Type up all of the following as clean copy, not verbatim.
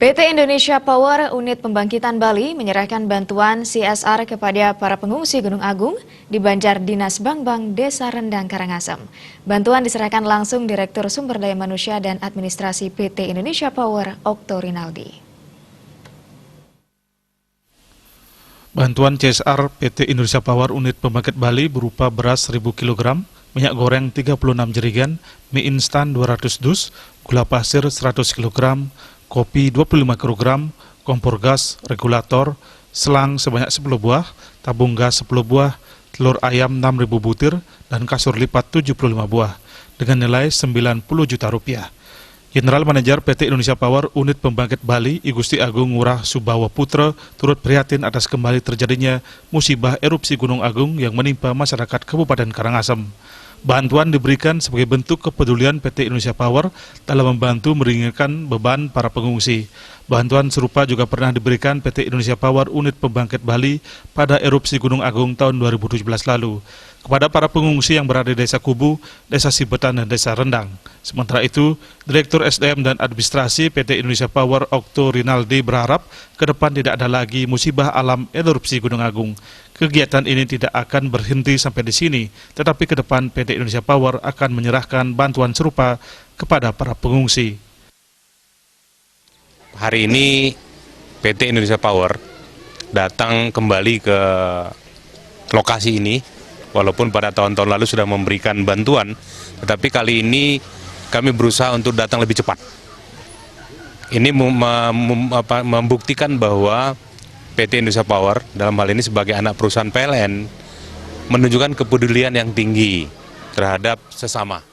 PT Indonesia Power Unit Pembangkitan Bali menyerahkan bantuan CSR kepada para pengungsi Gunung Agung di Banjar Dinas Bangbang, Desa Rendang, Karangasem. Bantuan diserahkan langsung Direktur Sumber Daya Manusia dan Administrasi PT Indonesia Power, Okto Rinaldi. Bantuan CSR PT Indonesia Power Unit Pembangkit Bali berupa beras 1.000 kg, minyak goreng 36 jerigen, mie instan 200 dus, gula pasir 100 kg, kopi 25 kg, kompor gas, regulator, selang sebanyak 10 buah, tabung gas 10 buah, telur ayam 6.000 butir, dan kasur lipat 75 buah, dengan nilai 90 juta rupiah. General Manager PT Indonesia Power Unit Pembangkit Bali, I Gusti Agung Ngurah Subawa Putra, turut prihatin atas kembali terjadinya musibah erupsi Gunung Agung yang menimpa masyarakat Kabupaten Karangasem. Bantuan diberikan sebagai bentuk kepedulian PT Indonesia Power dalam membantu meringankan beban para pengungsi. Bantuan serupa juga pernah diberikan PT Indonesia Power Unit Pembangkit Bali pada erupsi Gunung Agung tahun 2017 lalu kepada para pengungsi yang berada di Desa Kubu, Desa Sibetan, dan Desa Rendang. Sementara itu, Direktur SDM dan Administrasi PT Indonesia Power, Okto Rinaldi, berharap ke depan tidak ada lagi musibah alam erupsi Gunung Agung. Kegiatan ini tidak akan berhenti sampai di sini, tetapi ke depan PT Indonesia Power akan menyerahkan bantuan serupa kepada para pengungsi. Hari ini PT Indonesia Power datang kembali ke lokasi ini, walaupun pada tahun-tahun lalu sudah memberikan bantuan, tetapi kali ini kami berusaha untuk datang lebih cepat. Ini membuktikan bahwa PT Indonesia Power dalam hal ini sebagai anak perusahaan PLN menunjukkan kepedulian yang tinggi terhadap sesama.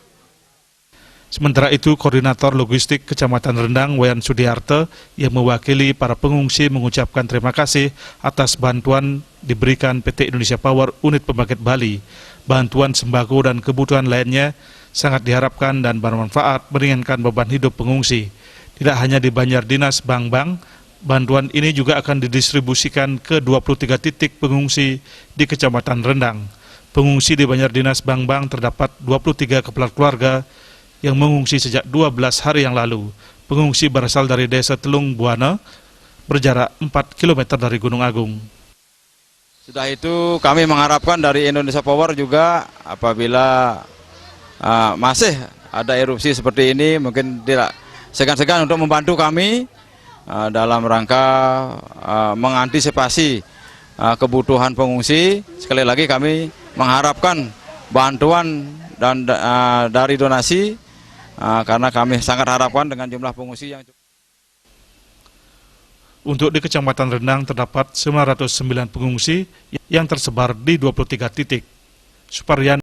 Sementara itu, Koordinator Logistik Kecamatan Rendang, Wayan Sudiarte, yang mewakili para pengungsi mengucapkan terima kasih atas bantuan diberikan PT Indonesia Power Unit Pembangkit Bali. Bantuan sembako dan kebutuhan lainnya sangat diharapkan dan bermanfaat meringankan beban hidup pengungsi. Tidak hanya di Banjar Dinas Bangbang, bantuan ini juga akan didistribusikan ke 23 titik pengungsi di Kecamatan Rendang. Pengungsi di Banjar Dinas Bangbang terdapat 23 kepala keluarga yang mengungsi sejak 12 hari yang lalu. Pengungsi berasal dari Desa Telung Buana, berjarak 4 km dari Gunung Agung. Sudah itu kami mengharapkan dari Indonesia Power juga apabila masih ada erupsi seperti ini, mungkin tidak segan-segan untuk membantu kami dalam rangka mengantisipasi kebutuhan pengungsi. Sekali lagi kami mengharapkan bantuan dan dari donasi karena kami sangat harapkan dengan jumlah pengungsi yang cukup. Untuk di Kecamatan Rendang terdapat 909 pengungsi yang tersebar di 23 titik. Suparyan